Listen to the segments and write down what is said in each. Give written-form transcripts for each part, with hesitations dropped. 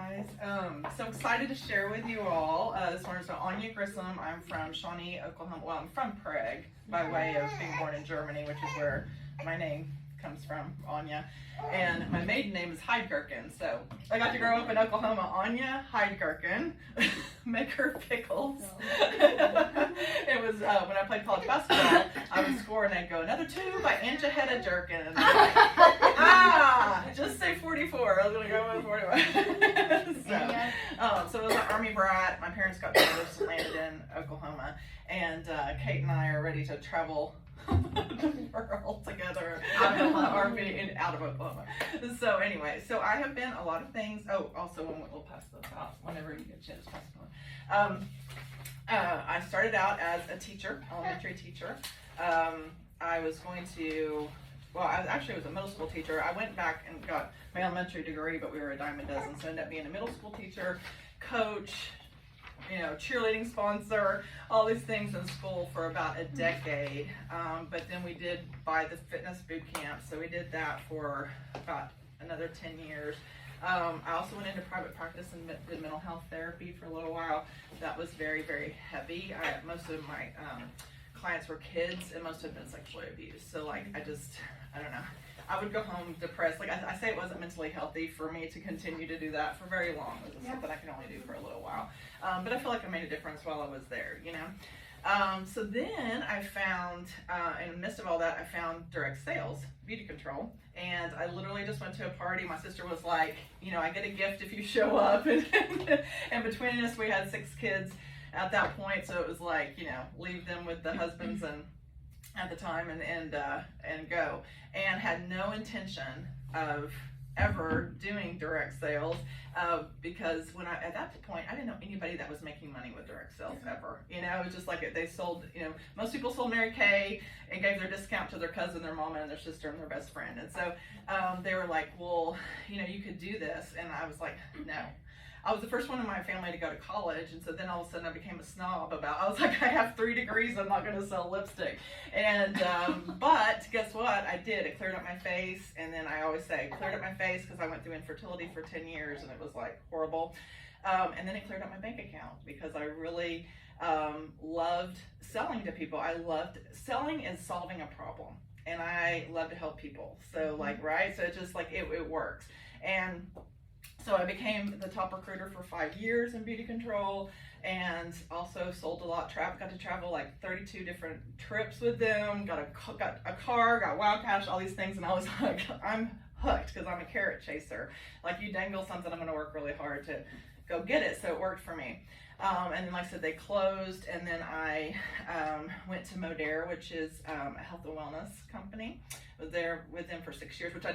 guys. So excited to share with you all. This morning, so Anja Grissom. I'm from Shawnee, Oklahoma. Well, I'm from Prague by way of being born in Germany, which is where my name comes from, Anja. And my maiden name is Heidgurken. So I got to grow up in Oklahoma. Anja Heidgurken, maker pickles. It was when I played college basketball, I would score and I'd go, another 2 by Anja Hedda Durkin. And like, just say 44. I was going to go with 41. So it was an Army brat. My parents got divorced and landed in Oklahoma. And Kate and I are ready to travel the world together out of RV and out of Oklahoma. So anyway, so I have been a lot of things. Oh, also we'll pass those out whenever you get a chance. Pass them on. I started out as a teacher, elementary teacher. I was going to, well, I was a middle school teacher. I went back and got my elementary degree, but we were a dime a dozen, so I ended up being a middle school teacher, coach, cheerleading sponsor, all these things in school for about a decade. But then we did buy the fitness boot camp, so we did that for about another 10 years. I also went into private practice and did mental health therapy for a little while. That was very, very heavy. Most of my clients were kids, and most had been sexually abused. So I don't know. I would go home depressed. I say it wasn't mentally healthy for me to continue to do that for very long. It was something I could only do for a little while. But I feel like I made a difference while I was there, So then I found, in the midst of all that, I found direct sales, beauty control. And I literally just went to a party. My sister was like, I get a gift if you show up. And between us, we had 6 kids at that point. So it was like, leave them with the husbands and at the time and go, and had no intention of ever doing direct sales because at that point I didn't know anybody that was making money with direct sales ever. It was just like they sold, most people sold Mary Kay and gave their discount to their cousin, their mama, and their sister and their best friend. And so they were like, well, you could do this. And I was like, no. I was the first one in my family to go to college, and so then all of a sudden I became a snob I was like, I have 3 degrees, I'm not going to sell lipstick. And, but guess what? I did. It cleared up my face, and then I always say, cleared up my face because I went through infertility for 10 years, and it was like horrible. And then it cleared up my bank account because I really loved selling to people. I loved selling and solving a problem, and I love to help people. So right? So it's just it works. And so I became the top recruiter for 5 years in beauty control, and also sold a lot. Got to travel 32 different trips with them. Got a car, got Wild Cash, all these things, and I was like, I'm hooked because I'm a carrot chaser. You dangle something, I'm going to work really hard to go get it. So it worked for me. And then, like I said, they closed, and then I went to Modere, which is a health and wellness company. Was there with them for 6 years, which I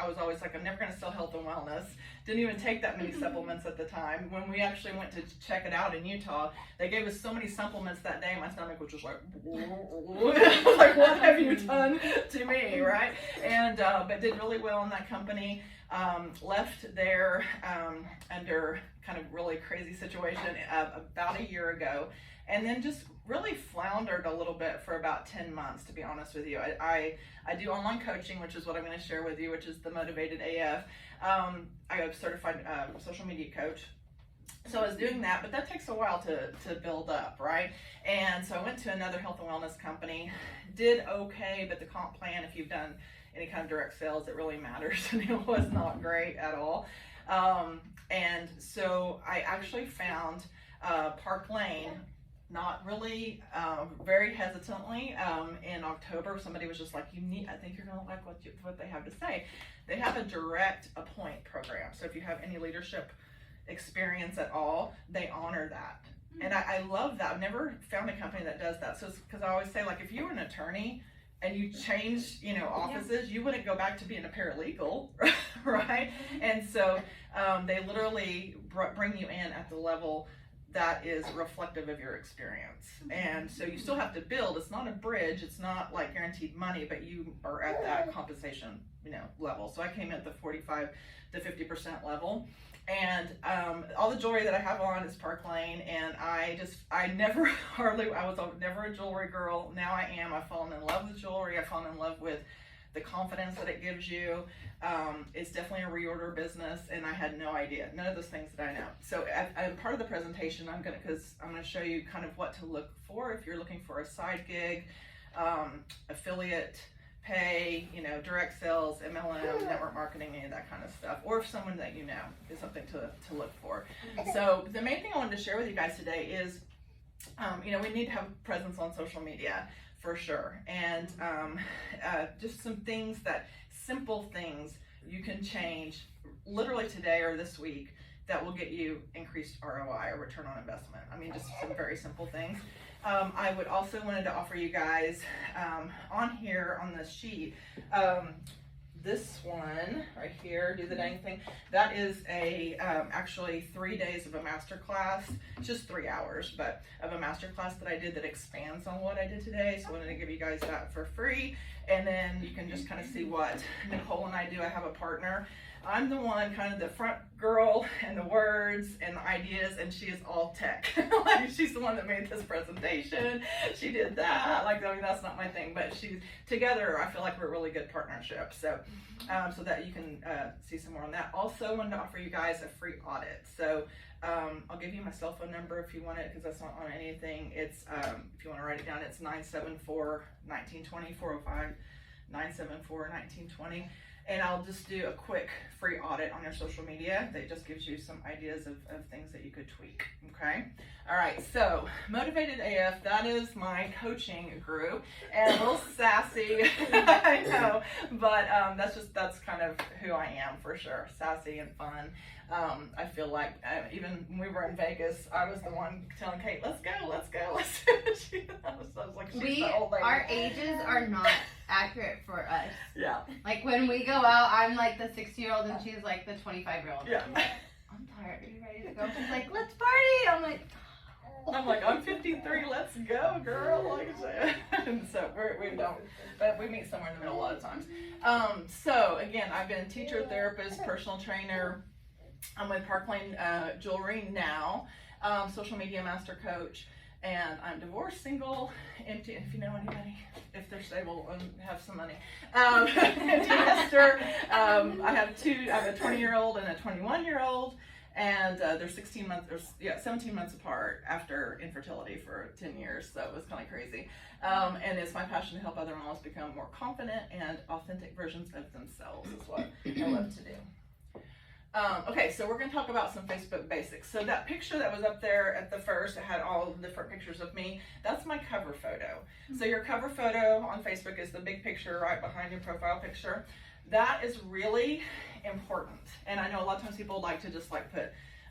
was always like, I'm never going to sell health and wellness. Didn't even take that many supplements at the time. When we actually went to check it out in Utah, they gave us so many supplements that day, my stomach was just like, like, what have you done to me, right? And but did really well in that company. Left there under kind of really crazy situation about a year ago, and then just really floundered a little bit for about 10 months, to be honest with you. I do online coaching, which is what I'm going to share with you, which is the Motivated AF. I'm a certified social media coach. So I was doing that, but that takes a while to build up, right? And so I went to another health and wellness company, did okay, but the comp plan, if you've done any kind of direct sales, it really matters, and it was not great at all. And so I actually found Park Lane, not really, very hesitantly, in October. Somebody was just like, I think you're gonna like what they have to say. They have a direct appoint program. So if you have any leadership experience at all, they honor that. And I love that. I've never found a company that does that. So it's because I always say, if you were an attorney and you change, offices, you wouldn't go back to being a paralegal, right? And so they literally bring you in at the level that is reflective of your experience. And so you still have to build. It's not a bridge. It's not guaranteed money, but you are at that compensation, level. So I came in at the 45 to 50% level. And all the jewelry that I have on is Park Lane, and I was never a jewelry girl. Now I am. I've fallen in love with jewelry. I've fallen in love with the confidence that it gives you. It's definitely a reorder business, and I had no idea. None of those things that I know. So as part of the presentation, I'm going to show you kind of what to look for if you're looking for a side gig, affiliate pay, direct sales, MLM, network marketing, any of that kind of stuff, or if someone that you know is something to look for. So the main thing I wanted to share with you guys today is, we need to have presence on social media for sure, and just some things simple things you can change literally today or this week that will get you increased ROI, or return on investment. I mean, just some very simple things. I would also wanted to offer you guys on here on this sheet, this one right here, do the dang thing. That is actually 3 days of a master class, just 3 hours, but of a master class that I did that expands on what I did today. So I wanted to give you guys that for free. And then you can just kind of see what Nicole and I do. I have a partner. I'm the one, kind of the front girl, and the words and the ideas, and she is all tech. Like, she's the one that made this presentation. She did that. Like, I mean, that's not my thing, but together, I feel like we're a really good partnership. So, so that you can see some more on that. Also, wanted to offer you guys a free audit. So, I'll give you my cell phone number if you want it, because that's not on anything. It's if you want to write it down, it's 974-1920, 405-974-1920. And I'll just do a quick free audit on your social media that just gives you some ideas of things that you could tweak, okay? All right, so Motivated AF, that is my coaching group, and a little sassy, I know, but that's kind of who I am for sure, sassy and fun. I feel like even when we were in Vegas, I was the one telling Kate, let's go. I was like, she's the old lady. Our ages are not accurate for us. Yeah. Like, when we go out, I'm like the 60-year-old and she's like the 25-year-old. Yeah. I'm tired. Are you ready to go? She's like, let's party. I'm like, I'm 53, let's go, girl. Like, and so we don't, but we meet somewhere in the middle a lot of times. So again, I've been a teacher, therapist, personal trainer. I'm with Park Lane Jewelry now, social media master coach, and I'm divorced, single, empty. If you know anybody, if they're stable and have some money, empty nester. I have a 20-year-old and a 21-year-old. And they're 17 months apart after infertility for 10 years, so it was kind of crazy. And it's my passion to help other mamas become more confident and authentic versions of themselves is what I love to do. Okay, so we're going to talk about some Facebook basics. So that picture that was up there at the first, it had all the different pictures of me. That's my cover photo. So your cover photo on Facebook is the big picture right behind your profile picture. That is really important. And I know a lot of times people like to just put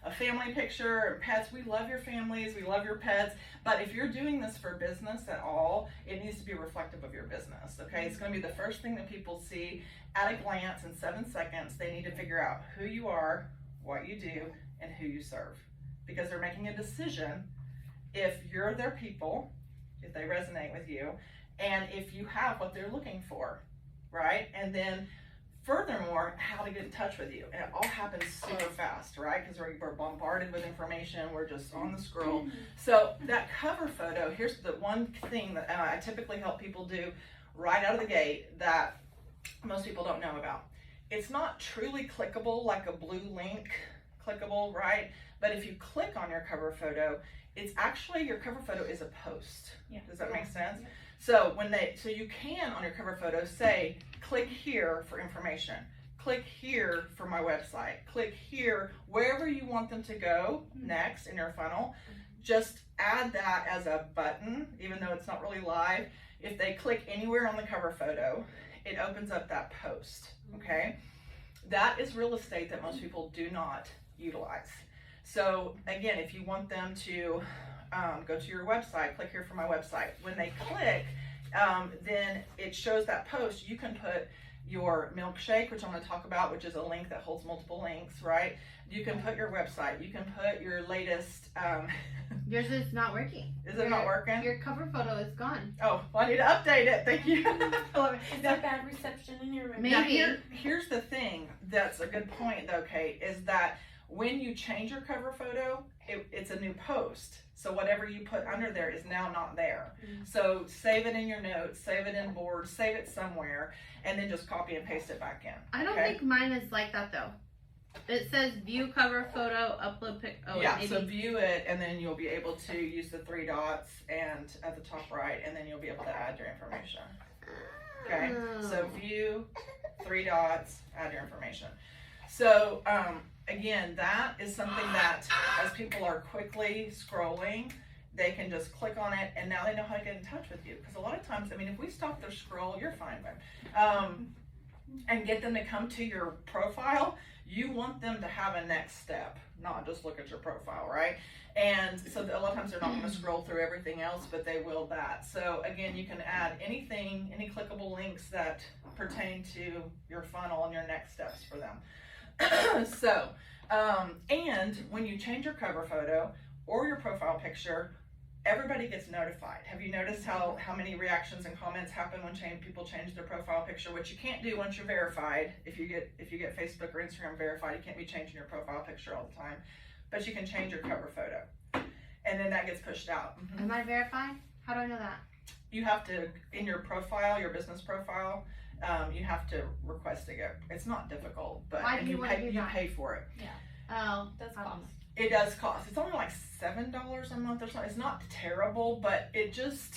a family picture and pets. We love your families, we love your pets, but if you're doing this for business at all, it needs to be reflective of your business, okay? It's going to be the first thing that people see at a glance in 7 seconds. They need to figure out who you are, what you do, and who you serve, because they're making a decision if you're their people, if they resonate with you, and if you have what they're looking for, right? And then furthermore, how to get in touch with you. And it all happens super fast, right? Because we're bombarded with information. We're just on the scroll. So that cover photo, here's the one thing that I typically help people do right out of the gate that most people don't know about. It's not truly clickable like a blue link clickable, right? But if you click on your cover photo, it's actually, your cover photo is a post. Yeah. Does that make sense? Yeah. So so you can on your cover photo say, click here for information, click here for my website, click here, wherever you want them to go next in your funnel. Just add that as a button, even though it's not really live. If they click anywhere on the cover photo, it opens up that post, okay? That is real estate that most people do not utilize. So again, if you want them to go to your website, click here for my website. When they click, then it shows that post. You can put your milkshake, which I'm going to talk about, which is a link that holds multiple links, right? You can put your website. You can put your latest. Yours is not working. Is it not working? Your cover photo is gone. Oh, well, I need to update it. Thank you. Is there bad reception in your room? Maybe. Here's the thing that's a good point, though, Kate, is that When you change your cover photo, it's a new post. So whatever you put under there is now not there. So save it in your notes, save it in board, save it somewhere, and then just copy and paste it back in. I don't think mine is like that though. It says view cover photo, upload pic. Oh, yeah, so view it, and then you'll be able to use the 3 dots and at the top right, and then you'll be able to add your information. Okay, so view, 3 dots, add your information. So again, that is something that as people are quickly scrolling, they can just click on it, and now they know how to get in touch with you. Because a lot of times, I mean, if we stop their scroll, you're fine, babe, and get them to come to your profile, you want them to have a next step, not just look at your profile, right? And so a lot of times they're not going to scroll through everything else, but they will that. So again, you can add anything, any clickable links that pertain to your funnel and your next steps for them. So, and when you change your cover photo or your profile picture, everybody gets notified. Have you noticed how many reactions and comments happen when people change their profile picture, which you can't do once you're verified. If you get Facebook or Instagram verified, you can't be changing your profile picture all the time, but you can change your cover photo, and then that gets pushed out. Am I verified? How do I know that? You have to, in your profile, your business profile, you have to request to get. It's not difficult, but Why do you want to do that? You pay for it. Yeah. Oh, That's cost. It does cost. It's only like $7 a month or something. It's not terrible, but it just.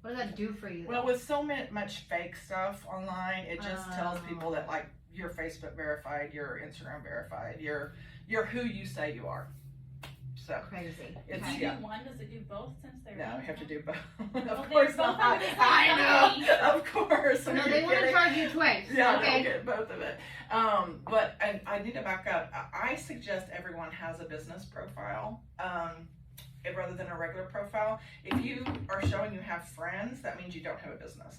What does that do for you? Well, with so much fake stuff online, it just tells people that like you're Facebook verified, you're Instagram verified, you're who you say you are. So crazy. It's Can you do one? Does it do both since they're no, you have to do both. Well, Of course they're both not. on the same I page. know. Of course. No, Are they you want to kidding? charge you twice. Yeah, Okay. they'll get both of it. But and I need to back up. I suggest everyone has a business profile rather than a regular profile. If you are showing you have friends, that means you don't have a business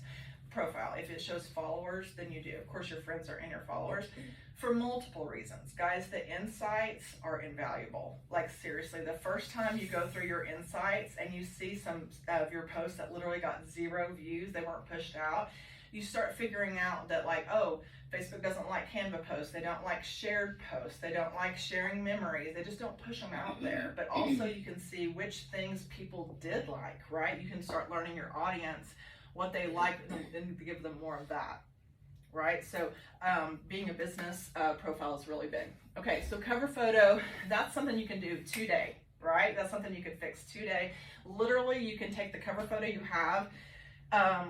profile. If it shows followers, then you do. Of course, your friends are in your followers for multiple reasons. Guys, the insights are invaluable. Like seriously, the first time you go through your insights and you see some of your posts that literally got 0 views, they weren't pushed out, you start figuring out that like, oh, Facebook doesn't like Canva posts, they don't like shared posts, they don't like sharing memories, they just don't push them out there. But also you can see which things people did like, right? You can start learning your audience, what they like, and give them more of that, right? So being a business profile is really big. Okay, so cover photo, that's something you can do today, right? That's something you can fix today. Literally, you can take the cover photo you have,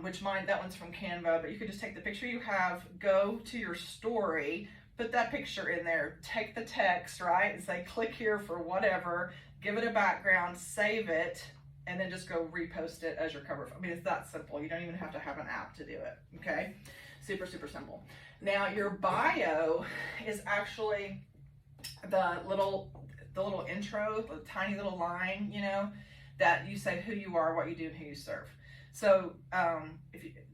which that one's from Canva, but you could just take the picture you have, go to your story, put that picture in there, take the text, right, and say click here for whatever, give it a background, save it, and then just go repost it as your cover. I mean, it's that simple. You don't even have to have an app to do it, okay? Super, super simple. Now, your bio is actually the little intro, the tiny little line, you know, that you say who you are, what you do, and who you serve. So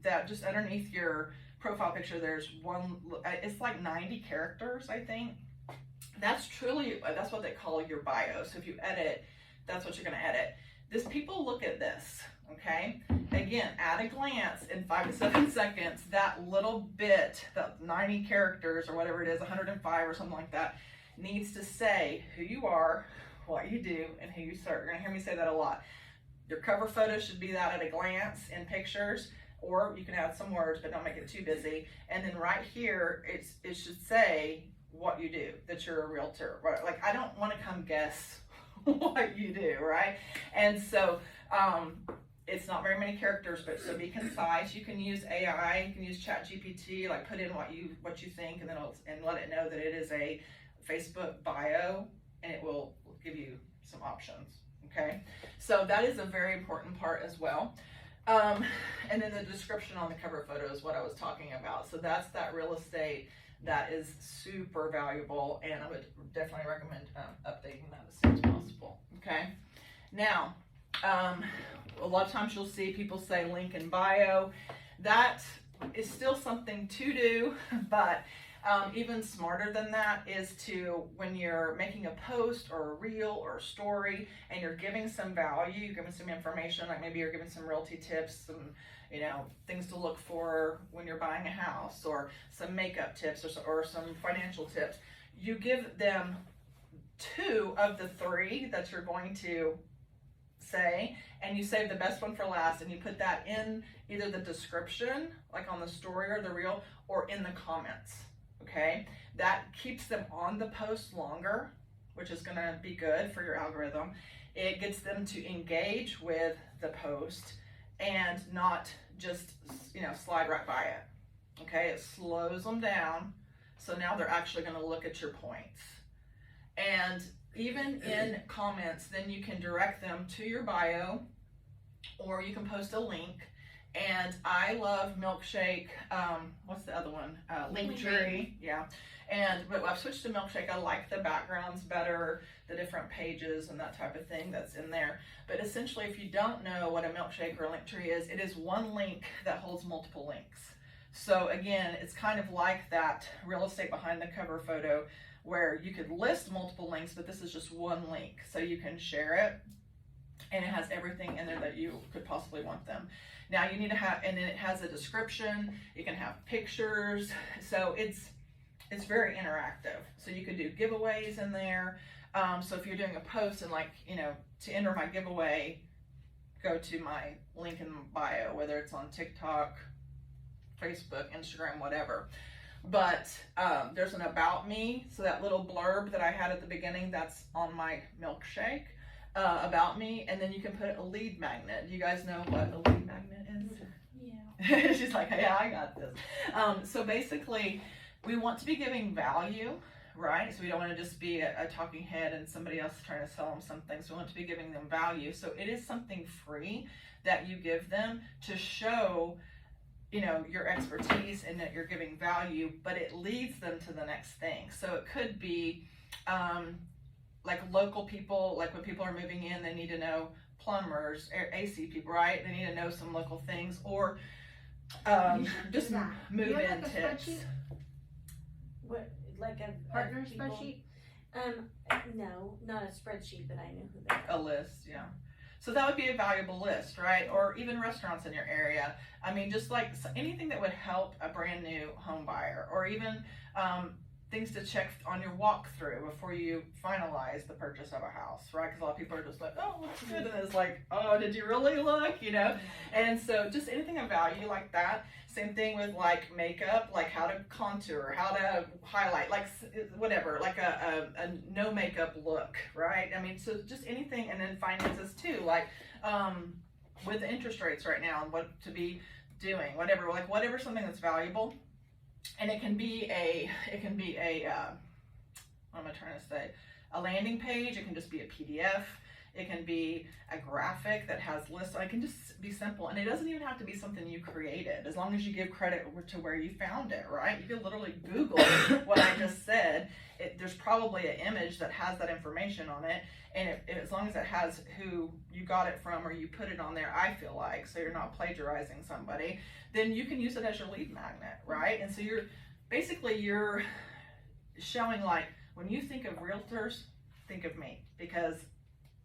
that just underneath your profile picture, there's one, it's like 90 characters, I think. That's what they call your bio. So if you edit, that's what you're gonna edit. People look at this, okay? Again, at a glance, in 5 to 7 seconds, that little bit, that 90 characters or whatever it is, 105 or something like that, needs to say who you are, what you do, and who you serve. You're gonna hear me say that a lot. Your cover photo should be that at a glance in pictures, or you can add some words, but don't make it too busy. And then right here, it should say what you do, that you're a realtor. Right? Like, I don't wanna come guess what you do, right? And so it's not very many characters, but so be concise. You can use AI, you can use ChatGPT, like put in what you think, and then let it know that it is a Facebook bio, and it will give you some options. Okay, so that is a very important part as well. And then the description on the cover photo is what I was talking about. So that's that real estate that is super valuable, and I would definitely recommend updating that as soon as possible. Okay, now a lot of times you'll see people say link in bio. That is still something to do, but even smarter than that is to, when you're making a post or a reel or a story and you're giving some value, you're giving some information, like maybe you're giving some realty tips, some things to look for when you're buying a house, or some makeup tips, or some financial tips. You give them 2 of the 3 that you're going to say, and you save the best one for last, and you put that in either the description, like on the story or the reel, or in the comments, okay? That keeps them on the post longer, which is gonna be good for your algorithm. It gets them to engage with the post and not just, slide right by it, okay? It slows them down, so now they're actually gonna look at your points. And even in comments, then you can direct them to your bio, or you can post a link. And I love Milkshake, what's the other one? Linktree, yeah. But I've switched to Milkshake. I like the backgrounds better, the different pages and that type of thing that's in there. But essentially, if you don't know what a Milkshake or a Linktree is, it is one link that holds multiple links. So again, it's kind of like that real estate behind the cover photo, where you could list multiple links, but this is just one link. So you can share it, and it has everything in there that you could possibly want them. Now you need to have, and then it has a description, you can have pictures, so it's very interactive. So you could do giveaways in there. So if you're doing a post and to enter my giveaway, go to my link in my bio, whether it's on TikTok, Facebook, Instagram, whatever. But there's an about me, so that little blurb that I had at the beginning, that's on my Milkshake, about me, and then you can put a lead magnet. You guys know what a lead magnet is? Yeah. She's like, yeah, I got this. So basically, we want to be giving value, right? So we don't want to just be a talking head and somebody else trying to sell them something. So we want to be giving them value. So it is something free that you give them to show your expertise and that you're giving value, but it leads them to the next thing. So it could be like local people, like when people are moving in, they need to know plumbers, AC people, right? They need to know some local things, or just move in tips. What, like a Partner people? spreadsheet? No, not a spreadsheet, but I know who they A list, yeah. So that would be a valuable list, right? Or even restaurants in your area. I mean, just like anything that would help a brand new home buyer, or even things to check on your walkthrough before you finalize the purchase of a house, right? Because a lot of people are just like, oh, looks good, and it's like, oh, did you really look, And so just anything of value like that. Same thing with like makeup, like how to contour, how to highlight, like whatever, like a no makeup look, right? I mean, so just anything. And then finances too, like with the interest rates right now and what to be doing, whatever something that's valuable. And it can be what am I trying to say? A landing page. It can just be a PDF. It can be a graphic that has lists. It can just be simple, and it doesn't even have to be something you created, as long as you give credit to where you found it, right? You can literally Google what I just said. There's probably an image that has that information on it, and as long as it has who you got it from or you put it on there, I feel like, so you're not plagiarizing somebody, then you can use it as your lead magnet, right? And so you're showing, like, when you think of realtors, think of me, because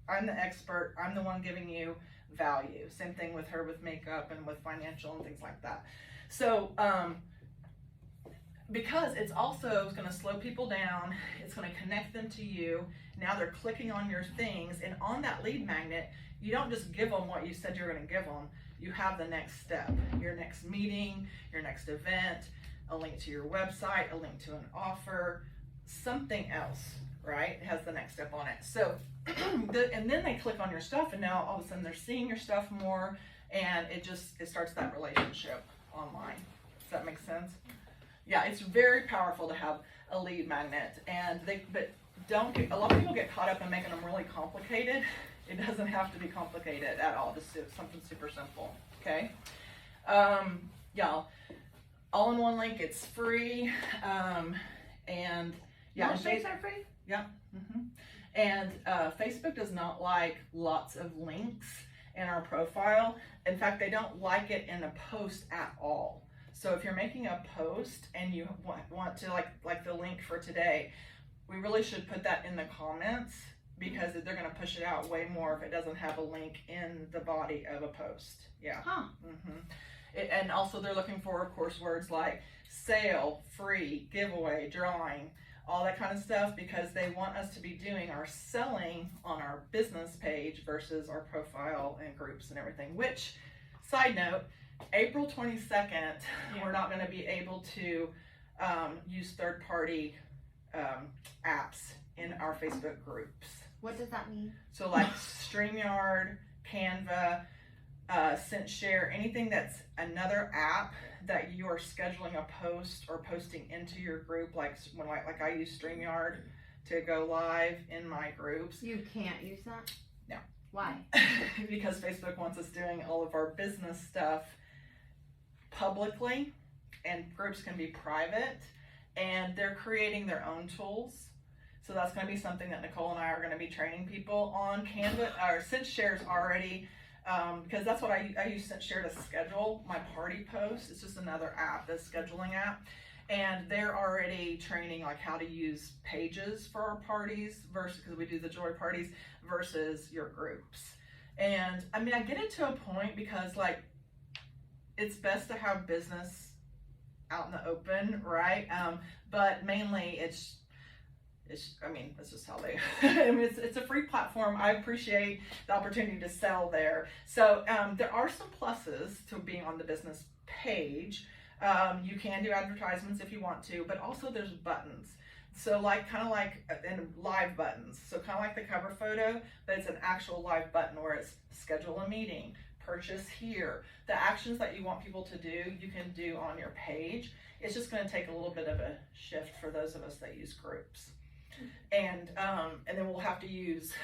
I'm the expert. I'm the one giving you value. Same thing with her with makeup and with financial and things like that. So because it's also going to slow people down, it's going to connect them to you. Now they're clicking on your things, and on that lead magnet, you don't just give them what you said you're going to give them. You have the next step, your next meeting, your next event, a link to your website, a link to an offer, something else, right? It has the next step on it. So, and then they click on your stuff, and now all of a sudden they're seeing your stuff more, and it starts that relationship online. Does that make sense? Yeah, it's very powerful to have a lead magnet, but a lot of people get caught up in making them really complicated. It doesn't have to be complicated at all. Just something super simple. Okay. Yeah, all in one link. It's free. And yeah, Milkshakes are free? Yeah. Mm-hmm. And Facebook does not like lots of links in our profile. In fact, they don't like it in a post at all. So if you're making a post and you want to, like the link for today, we really should put that in the comments, because they're going to push it out way more if it doesn't have a link in the body of a post. Yeah. Huh. Mm-hmm. And also they're looking for, of course, words like sale, free, giveaway, drawing, all that kind of stuff, because they want us to be doing our selling on our business page versus our profile and groups and everything. Which, side note, April 22nd, we're not going to be able to use third-party apps in our Facebook groups. What does that mean? So like StreamYard, Canva, SenseShare, anything that's another app that you are scheduling a post or posting into your group, like I use StreamYard to go live in my groups. You can't use that? No. Why? Because Facebook wants us doing all of our business stuff publicly, and groups can be private, and they're creating their own tools. So that's going to be something that Nicole and I are going to be training people on. Canva or SenseShare's already, because that's what I use SenseShare to schedule my party posts. It's just another app, this scheduling app. And they're already training like how to use pages for our parties versus, because we do the joy parties, versus your groups. And I mean, I get it to a point because like, it's best to have business out in the open, right? But mainly it's just how they, I mean, it's a free platform. I appreciate the opportunity to sell there. So there are some pluses to being on the business page. You can do advertisements if you want to, but also there's buttons. So like, kind of like in live buttons. So kind of like the cover photo, but it's an actual live button where it's schedule a meeting, purchase here. The actions that you want people to do, you can do on your page. It's just going to take a little bit of a shift for those of us that use groups. And then we'll have to use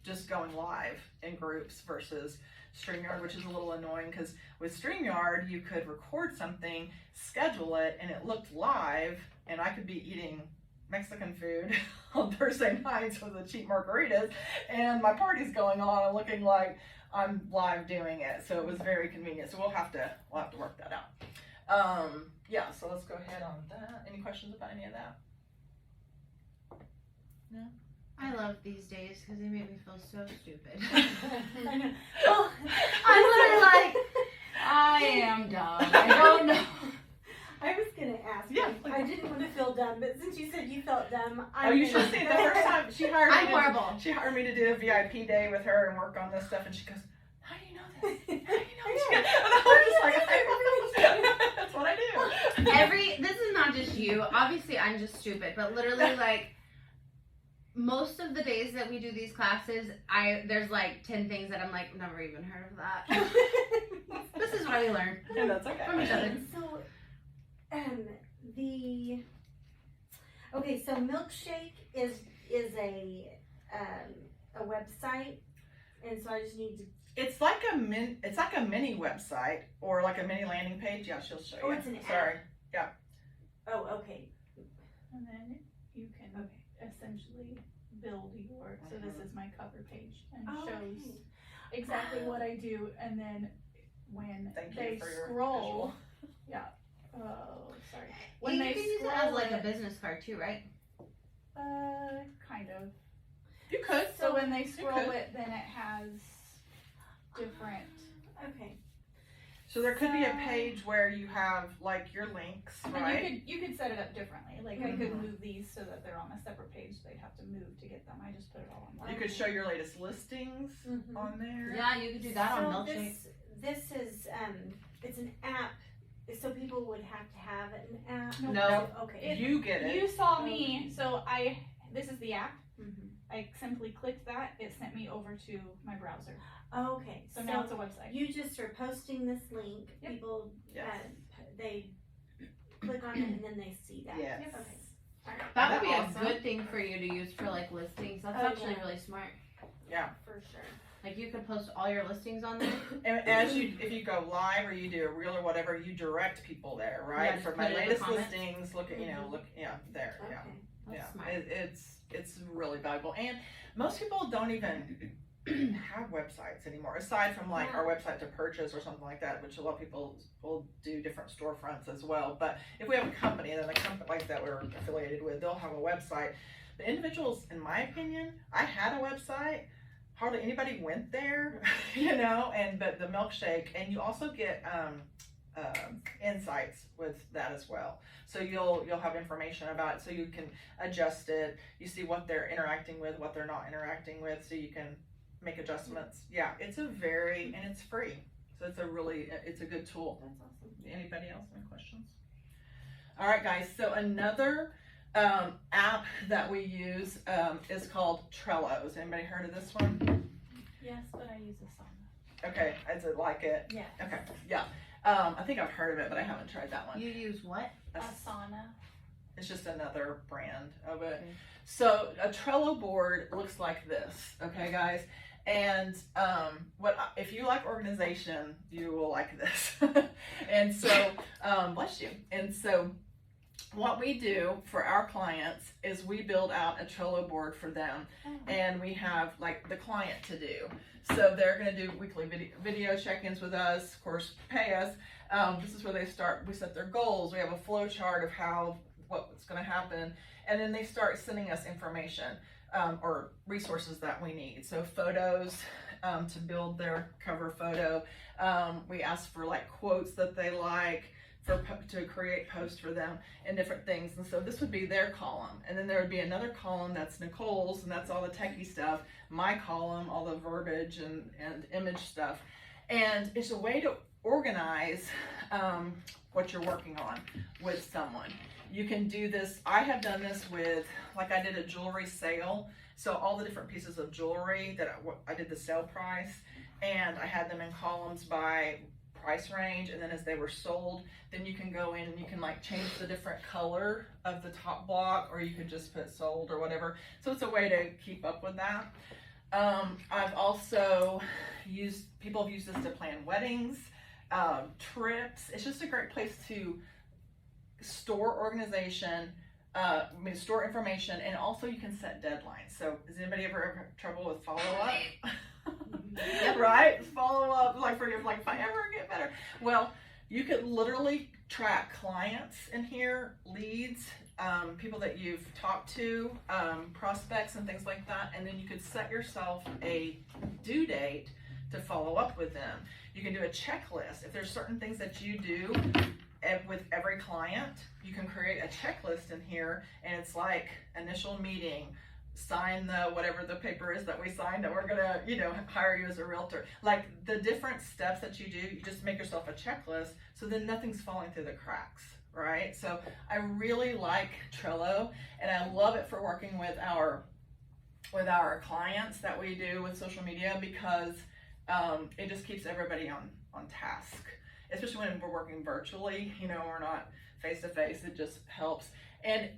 just going live in groups versus StreamYard, which is a little annoying because with StreamYard, you could record something, schedule it, and it looked live, and I could be eating Mexican food on Thursday nights with the cheap margaritas, and my party's going on and looking like I'm live doing it. So it was very convenient. So we'll have to work that out. Yeah, so let's go ahead on that. Any questions about any of that? No? I love these days because they make me feel so stupid. I know. Oh, I'm literally like, I am dumb. I don't know. I was gonna ask. Yeah, you. I didn't want to feel dumb, but since you said you felt dumb, You should see it. The first time she hired me. I'm horrible. She hired me to do a VIP day with her and work on this stuff, and she goes, "How do you know this? How do you know this?" And I was just like, "That's what I do." This is not just you. Obviously, I'm just stupid, but literally, like, most of the days that we do these classes, there's like 10 things that I'm like, never even heard of that. This is why we learn. And that's okay. From each other. So, so Milkshake is a website, and so I just need to. It's like a mini website or like a mini landing page. Yeah, she'll show you. Oh, it's an app. Sorry. Oh, okay. And then you can essentially build your, so this is my cover page and shows exactly what I do, and then when they scroll, when you they can use it scroll as like a business card too, right? kind of. You could. So when they scroll it, then it has different. Okay. So there could be a page where you have like your links, right? And you could set it up differently. Like I could move these so that they're on a separate page. They'd have to move to get them. I just put it all on one. You could show your latest listings on there. Yeah, you could do that on Milkshake. This is it's an app, so people would have to have an app. No. Okay. You get it. You saw me, so this is the app. I simply clicked that. It sent me over to my browser. Okay. So now it's a website. You just are posting this link. Yep. People, Yes. they click on it and then they see that. Yes. Okay. All right. That would be Awesome. a good thing for you to use for like listings. That's Oh, actually yeah. really smart. Yeah. For sure. Like you could post all your listings on there. And if you go live or you do a reel or whatever, you direct people there, right? Yeah, just For my put it in the latest comments. listings, look at there, Okay. That's smart. It's really valuable, and most people don't even have websites anymore, aside from like our website to purchase or something like that, which a lot of people will do different storefronts as well. But if we have a company, then a company like that we're affiliated with, they'll have a website. The individuals, in my opinion, I had a website. Hardly anybody went there, but the Milkshake, and you also get insights with that as well. So you'll have information about it, so you can adjust it. You see what they're interacting with, what they're not interacting with, so you can make adjustments. Yeah, it's and it's free. So it's a good tool. That's awesome. Anybody else have any questions? All right, guys. So another app that we use is called Trello. Has anybody heard of this one? Yes, but I use Asana. Okay, is it like it? Yeah. Okay, yeah. I think I've heard of it, but I haven't tried that one. You use what? Asana. It's just another brand of it. Okay. So a Trello board looks like this, okay, guys? And if you like organization, you will like this. And so, bless you. And so, what we do for our clients is we build out a Trello board for them, and we have like the client to do. So they're going to do weekly video check-ins with us, of course, pay us. This is where they start. We set their goals. We have a flow chart of what's going to happen, and then they start sending us information or resources that we need. So photos to build their cover photo. We ask for like quotes that they like to create posts for them and different things. And so this would be their column, and then there would be another column that's Nicole's, and that's all the techie stuff. My column, all the verbiage and image stuff. And it's a way to organize what you're working on with someone. You can do this. I have done this with, like, I did a jewelry sale. So all the different pieces of jewelry that I did the sale price, and I had them in columns by price range, and then as they were sold, then you can go in and you can like change the different color of the top block, or you could just put sold or whatever. So it's a way to keep up with that. I've also people have used this to plan weddings, trips. It's just a great place to store organization, store information, and also you can set deadlines. So has anybody ever had trouble with follow-up? Right? Follow up, like if I ever get better. Well, you could literally track clients in here, leads, people that you've talked to, prospects and things like that, and then you could set yourself a due date to follow up with them. You can do a checklist. If there's certain things that you do with every client, you can create a checklist in here, and it's like initial meeting, sign whatever the paper is that we signed that we're gonna, hire you as a realtor. Like the different steps that you do, you just make yourself a checklist, so then nothing's falling through the cracks, right? So I really like Trello, and I love it for working with our clients that we do with social media, because it just keeps everybody on task, especially when we're working virtually. We're not face to face. It just helps. And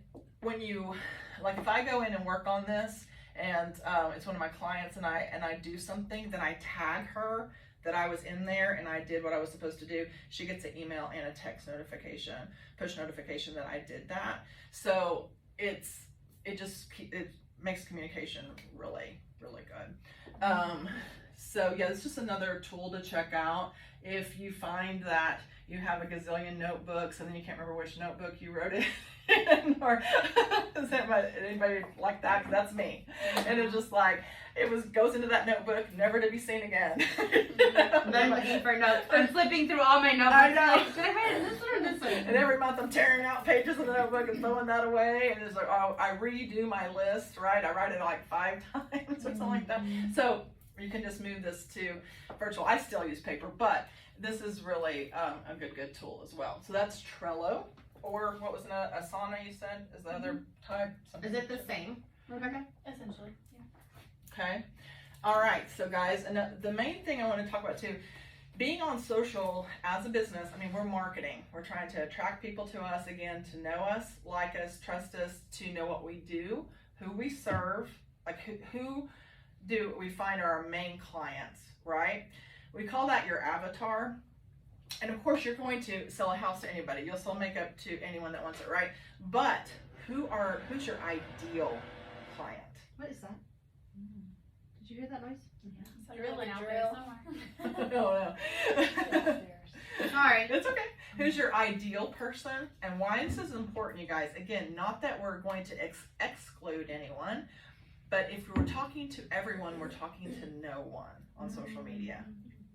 when if I go in and work on this, and it's one of my clients, and I do something, then I tag her that I was in there and I did what I was supposed to do. She gets an email and a text notification, push notification that I did that. So it makes communication really, really good. So yeah, it's just another tool to check out. If you find that you have a gazillion notebooks and then you can't remember which notebook you wrote it in, or is anybody like that? 'Cause that's me. And it's just like, goes into that notebook, never to be seen again. I'm looking for notes. I'm flipping through all my notebooks. I know. Like, should I write this one or this one? And every month I'm tearing out pages of the notebook and throwing that away. And it's like, I redo my list, right? I write it like 5 times or something like that. So you can just move this to virtual. I still use paper, but this is really a good tool as well. So that's Trello, or what was Asana you said is the other type? Is it the same, Rebecca? Essentially, yeah. Okay. All right. So guys, and the main thing I want to talk about too, being on social as a business, we're marketing. We're trying to attract people to us, again, to know us, like us, trust us, to know what we do, who we serve, like who do we find are our main clients, right? We call that your avatar. And of course, you're going to sell a house to anybody. You'll sell makeup to anyone that wants it, right? But who's your ideal client? What is that? Did you hear that noise? It's like Drill going and out drill. there somewhere. No. Sorry. It's okay. Who's your ideal person, and why this is important, you guys? Again, not that we're going to exclude anyone, but if we're talking to everyone, we're talking to no one on social media.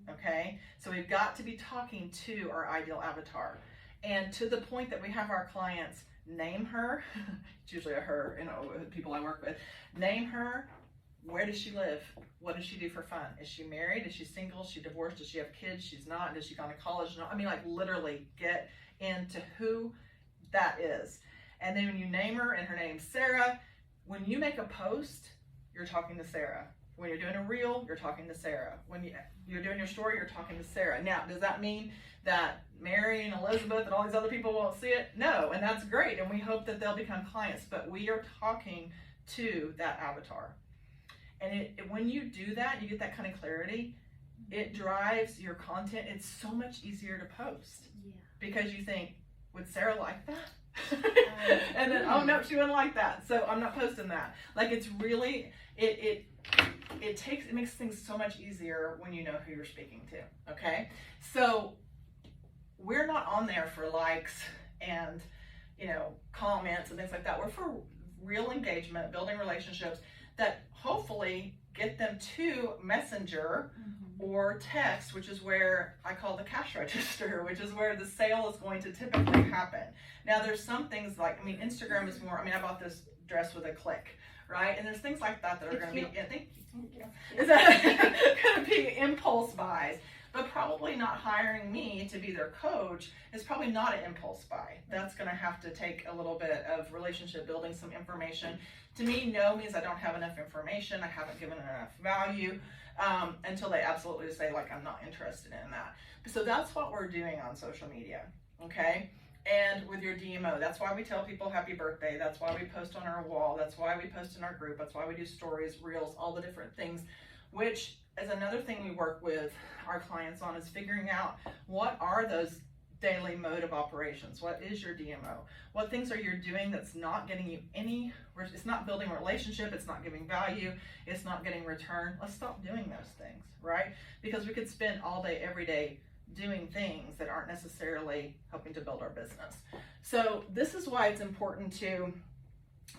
okay? So we've got to be talking to our ideal avatar. And to the point that we have our clients name her, it's usually a her, you know, people I work with, name her, where does she live? What does she do for fun? Is she married? Is she single? Is she divorced? Does she have kids? She's not. Does she go to college? No. I mean, like literally get into who that is. And then when you name her and her name's Sarah, when you make a post, you're talking to Sarah. When you're doing a reel, you're talking to Sarah. When you're doing your story, you're talking to Sarah. Now, does that mean that Mary and Elizabeth and all these other people won't see it? No, and that's great. And we hope that they'll become clients, but we are talking to that avatar. And when you do that, you get that kind of clarity, it drives your content. It's so much easier to post because you think, would Sarah like that? And then, oh no, she wouldn't like that, so I'm not posting that. Like, it's really, it makes things so much easier when you know who you're speaking to, okay? So we're not on there for likes and, you know, comments and things like that. We're for real engagement, building relationships that hopefully get them to Messenger or text, which is where I call the cash register, which is where the sale is going to typically happen. Now, there's some things like, I mean, Instagram is more, I mean, I bought this dress with a click, right? And there's things like that that are going to be, thank you. Is that going to be impulse buys? But probably not hiring me to be their coach is probably not an impulse buy. That's going to have to take a little bit of relationship building, some information. To me, no means I don't have enough information. I haven't given enough value until they absolutely say, like, I'm not interested in that. So that's what we're doing on social media, okay? And with your DMO, that's why we tell people happy birthday. That's why we post on our wall. That's why we post in our group. That's why we do stories, reels, all the different things, which is another thing we work with our clients on, is figuring out what are those daily mode of operations. What is your DMO? What things are you doing that's not getting you any, it's not building a relationship, it's not giving value, it's not getting return. Let's stop doing those things, right? Because we could spend all day, every day doing things that aren't necessarily helping to build our business. So this is why it's important to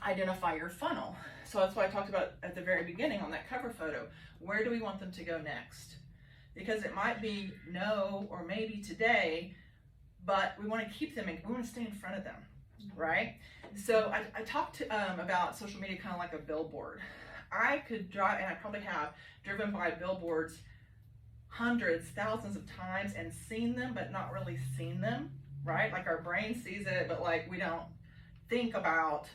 identify your funnel. So that's why I talked about at the very beginning on that cover photo. Where do we want them to go next? Because it might be no or maybe today, but we want to keep them in, we want to stay in front of them, right? So I talked about social media kind of like a billboard. I could drive, and I probably have driven by billboards hundreds, thousands of times and seen them, but not really seen them, right? Like our brain sees it, but like we don't think about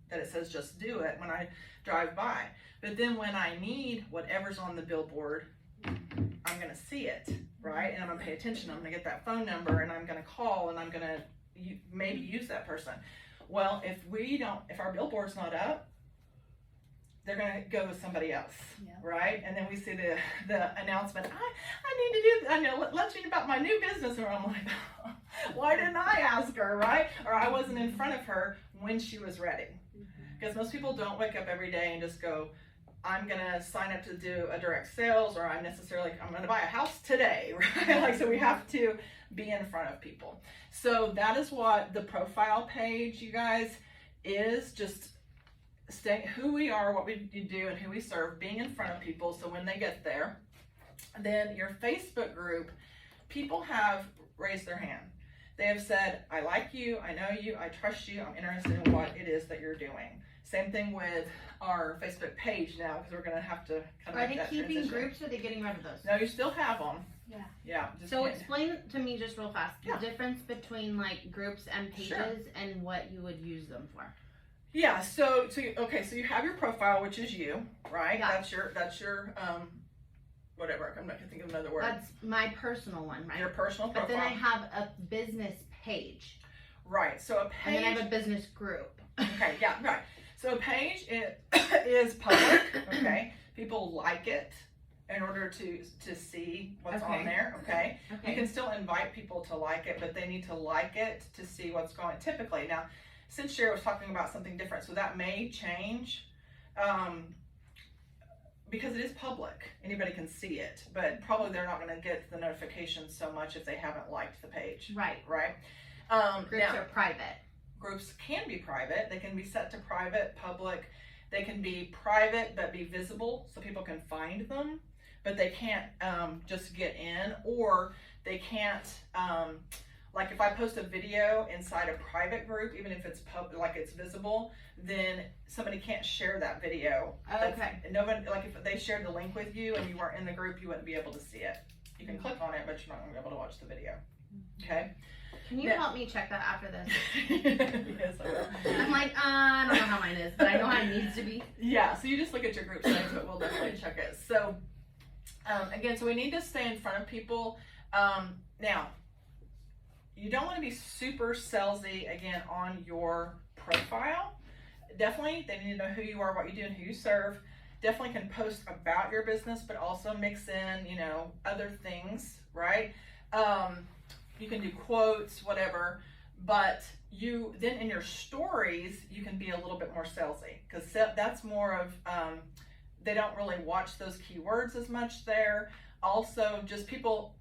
that it says just do it when I drive by. But then when I need whatever's on the billboard, I'm gonna see it, right? And I'm gonna pay attention, I'm gonna get that phone number and I'm gonna call and I'm gonna maybe use that person. Well, if our billboard's not up, they're gonna go with somebody else, right? And then we see the announcement, I need to do, I know, let's read about my new business, and I'm like, why didn't I ask her, right? Or I wasn't in front of her when she was ready. Because most people don't wake up every day and just go, I'm gonna sign up to do a direct sales, or I'm gonna buy a house today, right? Like, so we have to be in front of people. So that is what the profile page, you guys, is, just saying who we are, what we do, and who we serve, being in front of people. So when they get there, then your Facebook group, people have raised their hand. They have said, I like you, I know you, I trust you, I'm interested in what it is that you're doing. Same thing with our Facebook page now, because we're going to have to kind of make that transition. Are they keeping groups, or are they getting rid of those? No, you still have them. Yeah. So explain to me just real fast the difference between like groups and pages and what you would use them for. Yeah. So you have your profile, which is you, right? Yeah. That's your whatever. I'm not gonna think of another word. That's my personal one, right? Your personal profile. But then I have a business page. Right. So a page. And then I have a business group. Okay. Yeah. Right. So a page is public. Okay. People like it in order to see what's on there. Okay. You can still invite people to like it, but they need to like it to see what's going. Typically, now, since Sherry was talking about something different, so that may change. Because it is public, anybody can see it, but probably they're not going to get the notifications so much if they haven't liked the page. Right. Groups are private. Groups can be private. They can be set to private, public. They can be private but be visible so people can find them. but they can't just get in, or they can't, like if I post a video inside a private group, even if it's like it's visible, then somebody can't share that video. Okay. Nobody, like if they shared the link with you and you weren't in the group, you wouldn't be able to see it. You can click on it, but you're not going to be able to watch the video. Okay? Can you help me check that after this? Yes, I will. I'm like, I don't know how mine is, but I know how it needs to be. Yeah, so you just look at your group settings, but we'll definitely check it. So, again, so we need to stay in front of people. Now, you don't want to be super salesy, again, on your profile. Definitely, they need to know who you are, what you do, and who you serve. Definitely can post about your business, but also mix in, you know, other things, right? You can do quotes, whatever, but you then in your stories, you can be a little bit more salesy, because that's more of, they don't really watch those keywords as much there. Also, just people,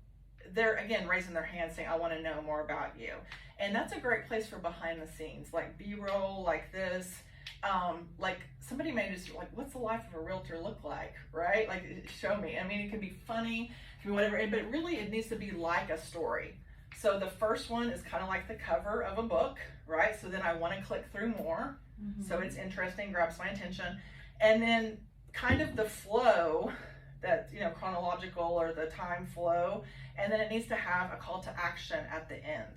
they're again raising their hand saying, I want to know more about you. And that's a great place for behind the scenes, like B-roll, like this. Like somebody may just like, what's the life of a realtor look like, right? Like, show me. I mean, it can be funny, it can be whatever, but really it needs to be like a story. So the first one is kind of like the cover of a book, right? So then I want to click through more. So it's interesting, grabs my attention. And then kind of the flow, that, you know, chronological or the time flow. And then it needs to have a call to action at the end.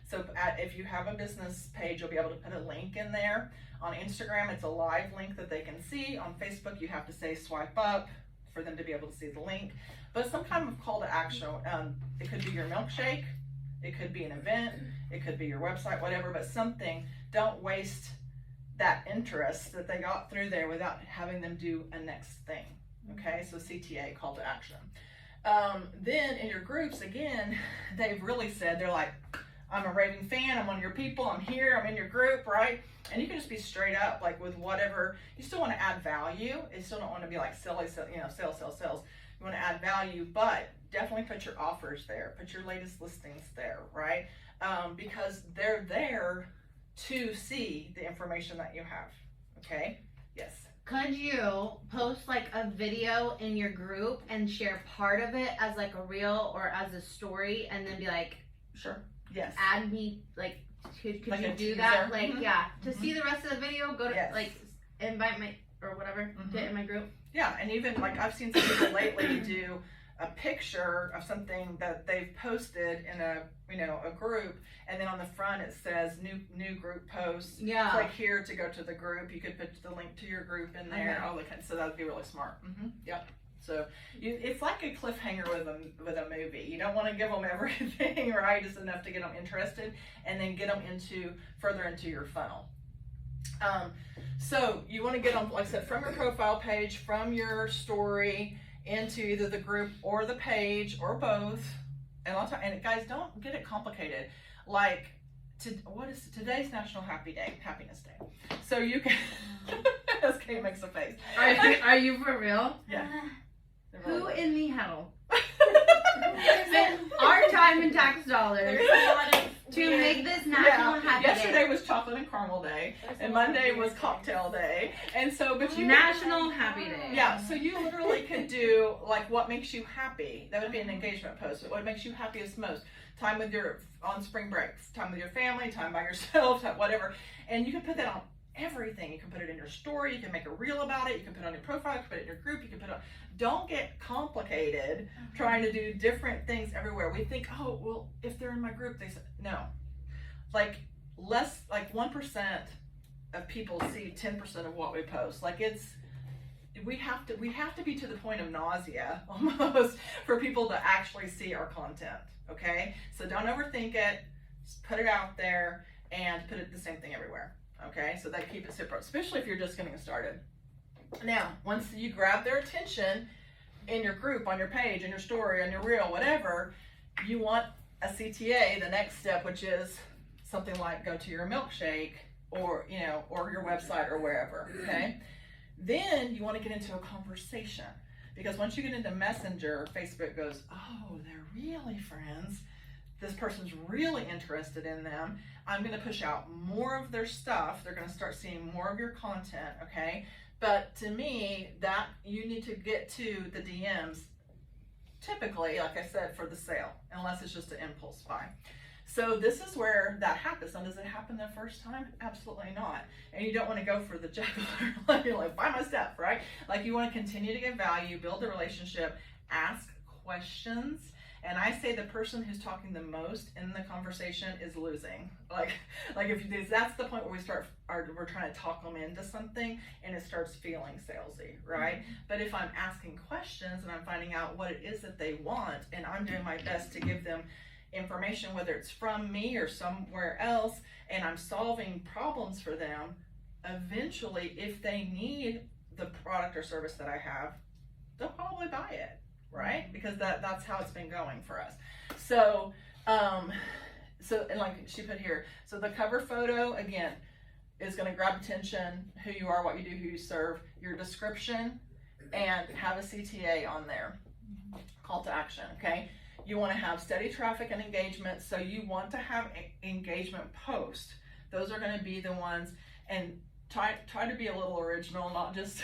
So if you have a business page, you'll be able to put a link in there. On Instagram, it's a live link that they can see. On Facebook, you have to say swipe up for them to be able to see the link. But some kind of call to action. It could be your milkshake. It could be an event. It could be your website, whatever. But something, don't waste that interest that they got through there without having them do a next thing. Okay, so CTA, call to action. Then in your groups, again, they've really said, they're like, I'm a raving fan, I'm one of your people, I'm here, I'm in your group, right? And you can just be straight up, like with whatever, you still want to add value. You still don't want to be like sales. You want to add value, but definitely put your offers there, put your latest listings there, right? Because they're there to see the information that you have, okay? Yes. Could you post like a video in your group and share part of it as like a reel or as a story, and then be like, Sure. Yes. add me, like, could Like you a do teaser? that? Like, Mhm. yeah, to see the rest of the video, go to Yes. like invite my or whatever, get in my group. Yeah, and even like I've seen some people lately do a picture of something that they've posted in a, you know, a group, and then on the front it says new group post. Yeah. Click here to go to the group. You could put the link to your group in there. Okay. All the kind, so that'd be really smart. Yep. So it's like a cliffhanger with a movie. You don't want to give them everything, right? Just enough to get them interested, and then get them further into your funnel. So you want to get them, like I said, from your profile page, from your story, into either the group or the page or both. And and guys, don't get it complicated. Like, what is today's National Happiness Day? So you can. As Kate makes a face. Are you for real? Yeah. Who in the hell spent our time and tax dollars There's a lot of to make this National Happy Yesterday Day? was chocolate and caramel day, and Monday was cocktail day, and so but you National Happy Day. yeah, so you literally could do like what makes you happy. That would be an engagement post. What makes you happiest most? Time with on spring break, time with your family, time by yourself, whatever, and you can put that on everything. You can put it in your story, you can make a reel about it, you can put it on your profile, you can put it in your group, you can put it on. Don't get complicated trying to do different things everywhere. We think, oh, well, if they're in my group, they said, no. Like 1% of people see 10% of what we post. Like we have to be to the point of nausea almost for people to actually see our content, okay? So don't overthink it, just put it out there and put it the same thing everywhere. Okay, so that keep it super, especially if you're just getting started. Now, once you grab their attention in your group, on your page, in your story, on your reel, whatever, you want a CTA, the next step, which is something like go to your milkshake or, you know, or your website or wherever, okay? Then you want to get into a conversation, because once you get into Messenger, Facebook goes, oh, they're really friends. This person's really interested in them. I'm going to push out more of their stuff. They're going to start seeing more of your content, okay? But to me, that you need to get to the DMs typically, like I said, for the sale, unless it's just an impulse buy. So this is where that happens. Now, does it happen the first time? Absolutely not. And you don't want to go for the jugular, you're like, buy my stuff, right? Like, you want to continue to give value, build the relationship, ask questions. And I say the person who's talking the most in the conversation is losing. Like if that's the point where we're trying to talk them into something and it starts feeling salesy, right? Mm-hmm. But if I'm asking questions and I'm finding out what it is that they want, and I'm doing my best to give them information, whether it's from me or somewhere else, and I'm solving problems for them, eventually, if they need the product or service that I have, they'll probably buy it, right? Because that's how it's been going for us. So and like she put here, so the cover photo, again, is going to grab attention, who you are, what you do, who you serve, your description, and have a CTA on there, call to action, okay? You want to have steady traffic and engagement, so you want to have engagement posts. Those are going to be the ones, and try to be a little original, not just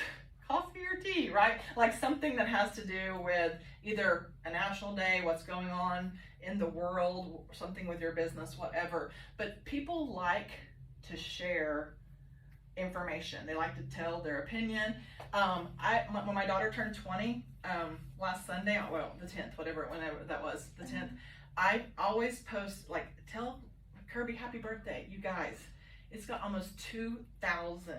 coffee or tea, right? Like something that has to do with either a national day, what's going on in the world, something with your business, whatever. But people like to share information. They like to tell their opinion. When my daughter turned 20 last Sunday, well, the 10th, whenever that was, the 10th, I always post, like, tell Kirby happy birthday, you guys. It's got almost 2,000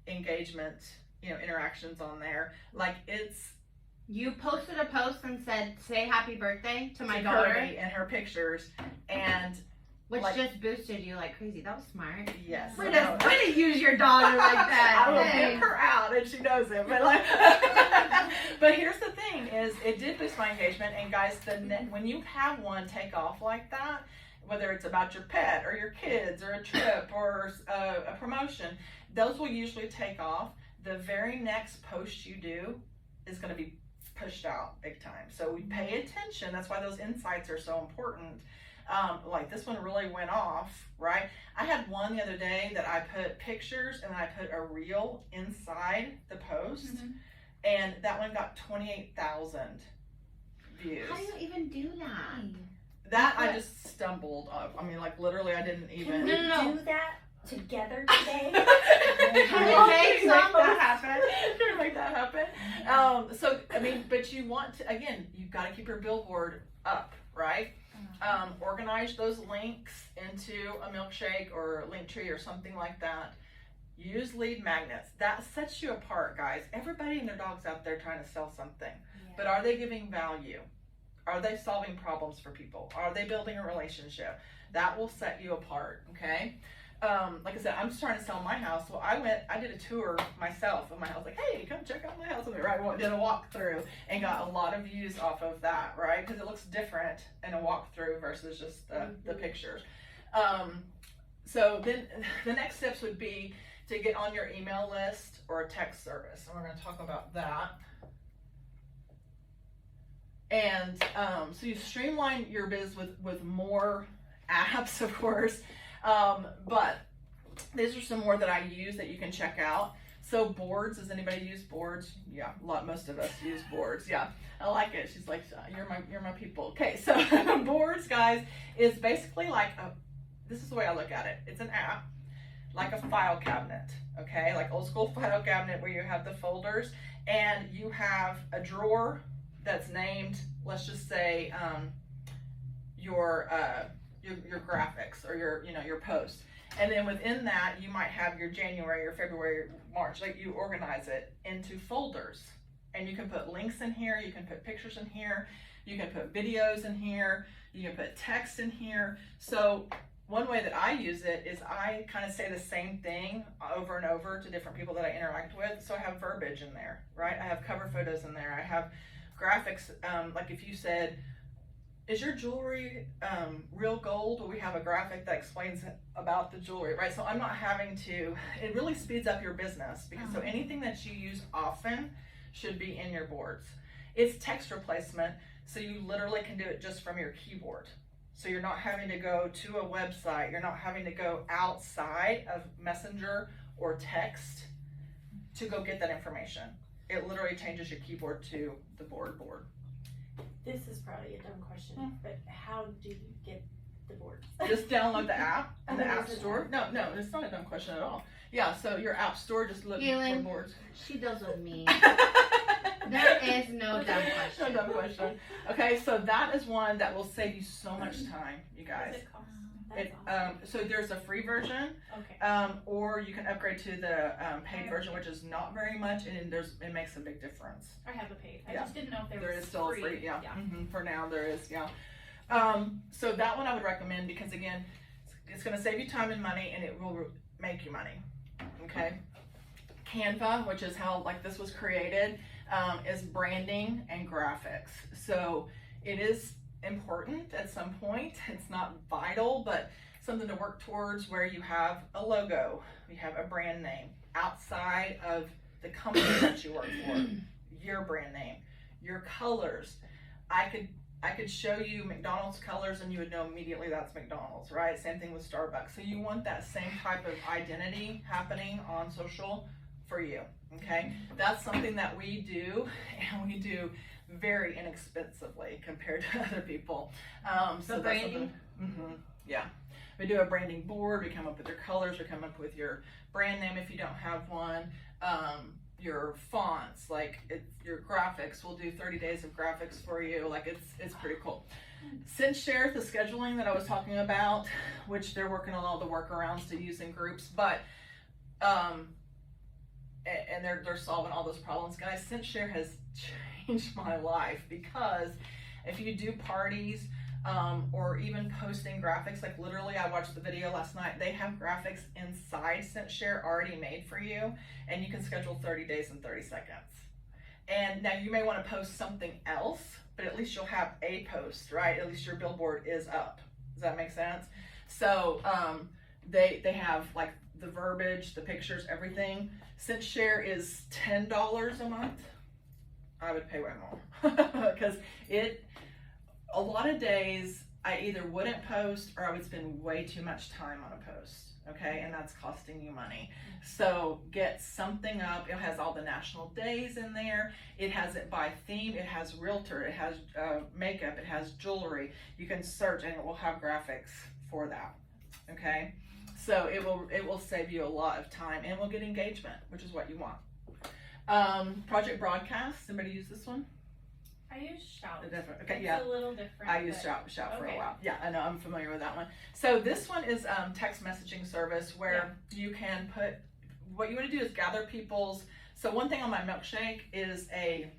engagement, interactions on there. Like, it's... You posted a post and said, say happy birthday to my daughter. Kirby and her pictures, and... Which just boosted you like crazy. That was smart. Yes. Way to use your daughter like that. I will pick her out, and she knows it. But but here's the thing: is it did boost my engagement. And guys, when you have one take off like that, whether it's about your pet or your kids or a trip or a promotion, those will usually take off. The very next post you do is going to be pushed out big time. So we pay attention. That's why those insights are so important. Like this one really went off, right? I had one the other day that I put pictures and I put a reel inside the post, and that one got 28,000 views. How do you even do that? That I just stumbled up. I mean, like literally, I didn't even. Can we do that together today? Can we make that happen? So I mean, but you want to, again, you've got to keep your billboard up, right? Organize those links into a milkshake or a link tree or something like that. Use lead magnets. That sets you apart, guys. Everybody and their dog's out there trying to sell something. Yeah. But are they giving value? Are they solving problems for people? Are they building a relationship? That will set you apart, okay? Like I said, I'm just trying to sell my house. So I did a tour myself of my house. Like, hey, come check out my house with me, right? Did a walkthrough and got a lot of views off of that, right? Because it looks different in a walkthrough versus just the pictures. So then the next steps would be to get on your email list or a text service. And we're going to talk about that. And so you streamline your biz with more apps, of course. But these are some more that I use that you can check out. So boards, does anybody use boards? Yeah, most of us use boards. Yeah, I like it. She's like, you're my people. Okay, so boards, guys, is basically like this is the way I look at it. It's an app, like a file cabinet, okay? Like old school file cabinet where you have the folders and you have a drawer that's named, let's just say, your graphics or your posts, and then within that you might have your January or February, March. Like, you organize it into folders, and you can put links in here, you can put pictures in here, you can put videos in here, you can put text in here. So one way that I use it is I kind of say the same thing over and over to different people that I interact with. So I have verbiage in there, right? I have cover photos in there, I have graphics. Like if you said, is your jewelry real gold? Well, we have a graphic that explains about the jewelry, right? So I'm not having to, it really speeds up your business because so anything that you use often should be in your boards. It's text replacement, so you literally can do it just from your keyboard. So you're not having to go to a website, you're not having to go outside of Messenger or text to go get that information. It literally changes your keyboard to the board. this is probably a dumb question, but how do you get the boards? Just download the app in the Oh, App is it Store. No, it's not a dumb question at all. Yeah, so your App Store, just look for Galen. boards. She deals with me. There is no dumb question. No dumb question. Okay, so that is one that will save you so much time, you guys. What does it cost? That's It, awesome. so there's a free version, Okay. or you can upgrade to the paid version, which is not very much, and it makes a big difference. I have a paid. I Yeah. just didn't know if there There was is still a free, yeah. For now, there is, yeah. So that one I would recommend because again, it's going to save you time and money, and it will make you money. Okay. Canva, which is how like this was created, is branding and graphics. So it is important at some point. It's not vital, but something to work towards where you have a logo, you have a brand name outside of the company that you work for, your brand name, your colors. I could show you McDonald's colors and you would know immediately that's McDonald's, right? Same thing with Starbucks. So you want that same type of identity happening on social for you, okay? That's something that we do, and we do very inexpensively compared to other people. So The branding? Yeah. We do a branding board, we come up with your colors, we come up with your brand name if you don't have one, your fonts, like your graphics. We'll do 30 days of graphics for you. Like it's pretty cool. Since share the scheduling that I was talking about, which they're working on all the workarounds to use in groups, but and they're solving all those problems, guys. Since share has changed my life because if you do parties or even posting graphics, like literally I watched the video last night, they have graphics inside SenseShare already made for you, and you can schedule 30 days and 30 seconds. And now you may want to post something else, but at least you'll have a post, right? At least your billboard is up. Does that make sense? So they have like the verbiage, the pictures, everything. SenseShare is $10 a month. I would pay way more because a lot of days I either wouldn't post or I would spend way too much time on a post, okay? And that's costing you money. So get something up. It has all the national days in there. It has it by theme. It has realtor. It has makeup. It has jewelry. You can search and it will have graphics for that, okay? So it will save you a lot of time and will get engagement, which is what you want. Project Broadcast. Somebody use this one? I use Shout. Okay, It's yeah. a little different. I use but- Shout for a okay. while. Yeah, I know, I'm familiar with that one. So this one is text messaging service where you can put, what you want to do is gather people's, so one thing on my milkshake is a